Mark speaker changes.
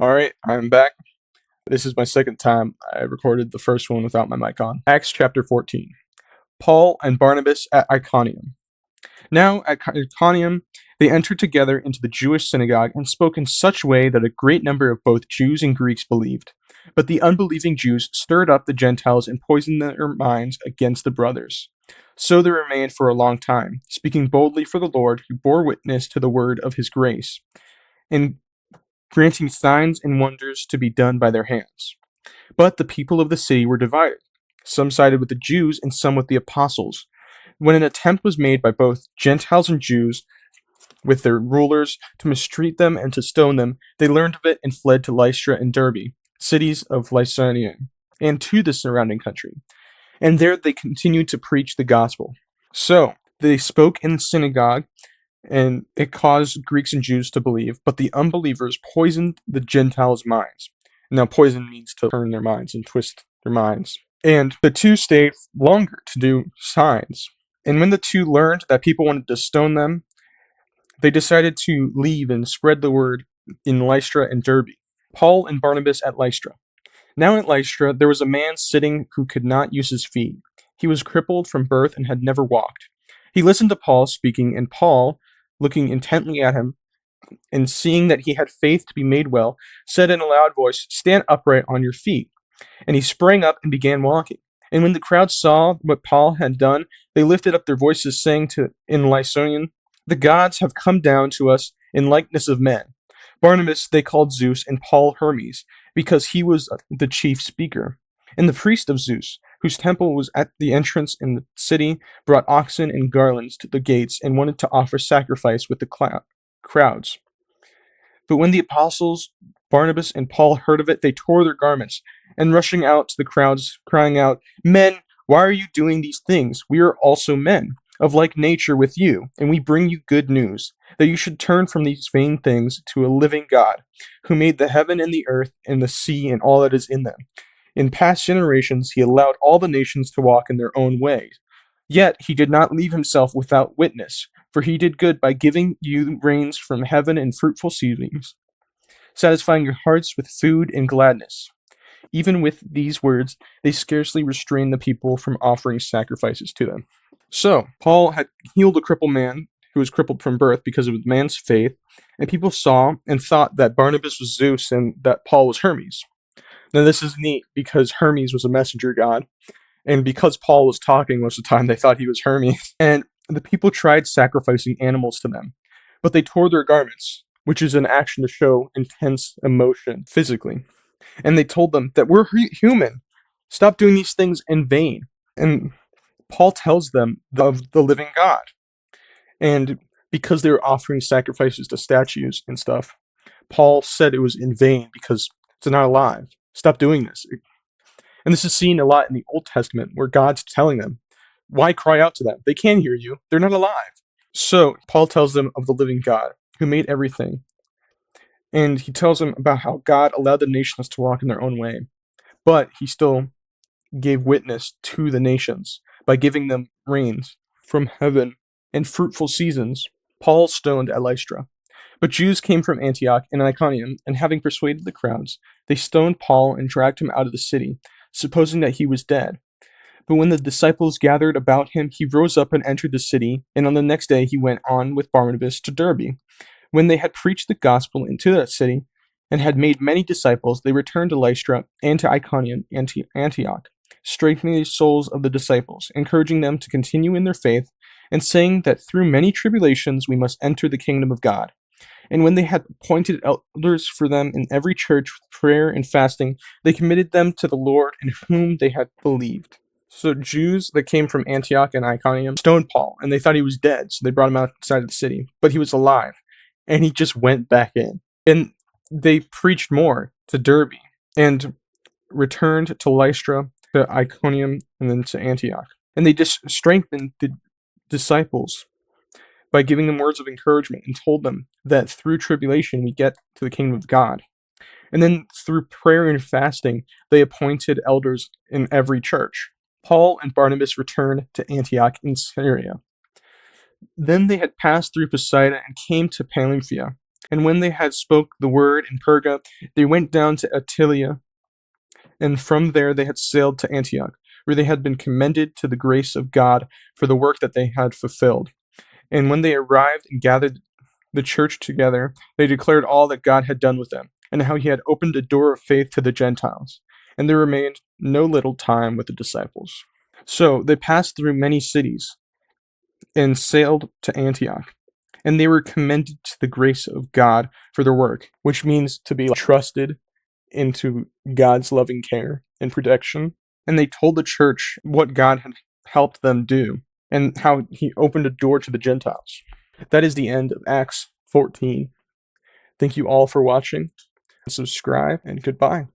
Speaker 1: All right, I'm back. This is my second time. I recorded the first one without my mic on. Acts chapter 14. Paul and Barnabas at Iconium. Now at Iconium, they entered together into the Jewish synagogue and spoke in such way that a great number of both Jews and Greeks believed. But the unbelieving Jews stirred up the Gentiles and poisoned their minds against the brothers. So they remained for a long time, speaking boldly for the Lord, who bore witness to the word of his grace, and granting signs and wonders to be done by their hands. But the people of the city were divided. Some sided with the Jews and some with the apostles. When an attempt was made by both Gentiles and Jews with their rulers to mistreat them and to stone them, they learned of it and fled to Lystra and Derbe, cities of Lycaonia, and to the surrounding country. And there they continued to preach the gospel. So they spoke in the synagogue, and it caused Greeks and Jews to believe, but the unbelievers poisoned the Gentiles' minds. Now, poison means to turn their minds and twist their minds. And the two stayed longer to do signs. And when the two learned that people wanted to stone them, they decided to leave and spread the word in Lystra and Derbe. Paul and Barnabas at Lystra. Now at Lystra there was a man sitting who could not use his feet. He was crippled from birth and had never walked. He listened to Paul speaking, and Paul, looking intently at him, and seeing that he had faith to be made well, said in a loud voice, "Stand upright on your feet." And he sprang up and began walking. And when the crowd saw what Paul had done, they lifted up their voices, saying in Lycaonian, "The gods have come down to us in likeness of men." Barnabas they called Zeus, and Paul Hermes, because he was the chief speaker. And the priest of Zeus, whose temple was at the entrance in the city, brought oxen and garlands to the gates and wanted to offer sacrifice with the crowds. But when the apostles Barnabas and Paul heard of it, they tore their garments, and rushing out to the crowds, crying out, "Men, why are you doing these things? We are also men, of like nature with you, and we bring you good news, that you should turn from these vain things to a living God, who made the heaven and the earth and the sea and all that is in them. In past generations he allowed all the nations to walk in their own ways. Yet he did not leave himself without witness, for he did good by giving you rains from heaven and fruitful seasons, satisfying your hearts with food and gladness." Even with these words, they scarcely restrained the people from offering sacrifices to them. So, Paul had healed a crippled man who was crippled from birth because of the man's faith, and people saw and thought that Barnabas was Zeus and that Paul was Hermes. Now, this is neat because Hermes was a messenger god, and because Paul was talking most of the time, they thought he was Hermes. And the people tried sacrificing animals to them, but they tore their garments, which is an action to show intense emotion physically. And they told them that we're human. Stop doing these things in vain. And Paul tells them of the living God. And because they were offering sacrifices to statues and stuff, Paul said it was in vain because it's not alive. Stop doing this. And this is seen a lot in the Old Testament where God's telling them, why cry out to them? They can't hear you. They're not alive. So Paul tells them of the living God who made everything. And he tells them about how God allowed the nations to walk in their own way, but he still gave witness to the nations by giving them rains from heaven and fruitful seasons. Paul stoned at Lystra. But Jews came from Antioch and Iconium, and having persuaded the crowds, they stoned Paul and dragged him out of the city, supposing that he was dead. But when the disciples gathered about him, he rose up and entered the city, and on the next day he went on with Barnabas to Derbe. When they had preached the gospel into that city and had made many disciples, they returned to Lystra and to Iconium and to Antioch, strengthening the souls of the disciples, encouraging them to continue in their faith, and saying that through many tribulations we must enter the kingdom of God. And when they had appointed elders for them in every church with prayer and fasting, they committed them to the Lord in whom they had believed. So Jews that came from Antioch and Iconium stoned Paul, and they thought he was dead, so they brought him outside of the city. But he was alive, and he just went back in. And they preached more to Derbe, and returned to Lystra, to Iconium, and then to Antioch. And they just strengthened the disciples by giving them words of encouragement and told them that through tribulation we get to the kingdom of God. And then through prayer and fasting, they appointed elders in every church. Paul and Barnabas returned to Antioch in Syria. Then they had passed through Pisidia and came to Pamphylia, And when they had spoke the word in Perga, they went down to Attalia, and from there they had sailed to Antioch, where they had been commended to the grace of God for the work that they had fulfilled. And when they arrived and gathered the church together, they declared all that God had done with them, and how he had opened a door of faith to the Gentiles. And there remained no little time with the disciples. So they passed through many cities and sailed to Antioch. And they were commended to the grace of God for their work, which means to be trusted into God's loving care and protection. And they told the church what God had helped them do and how he opened a door to the Gentiles. That is the end of Acts 14. Thank you all for watching. Subscribe and goodbye.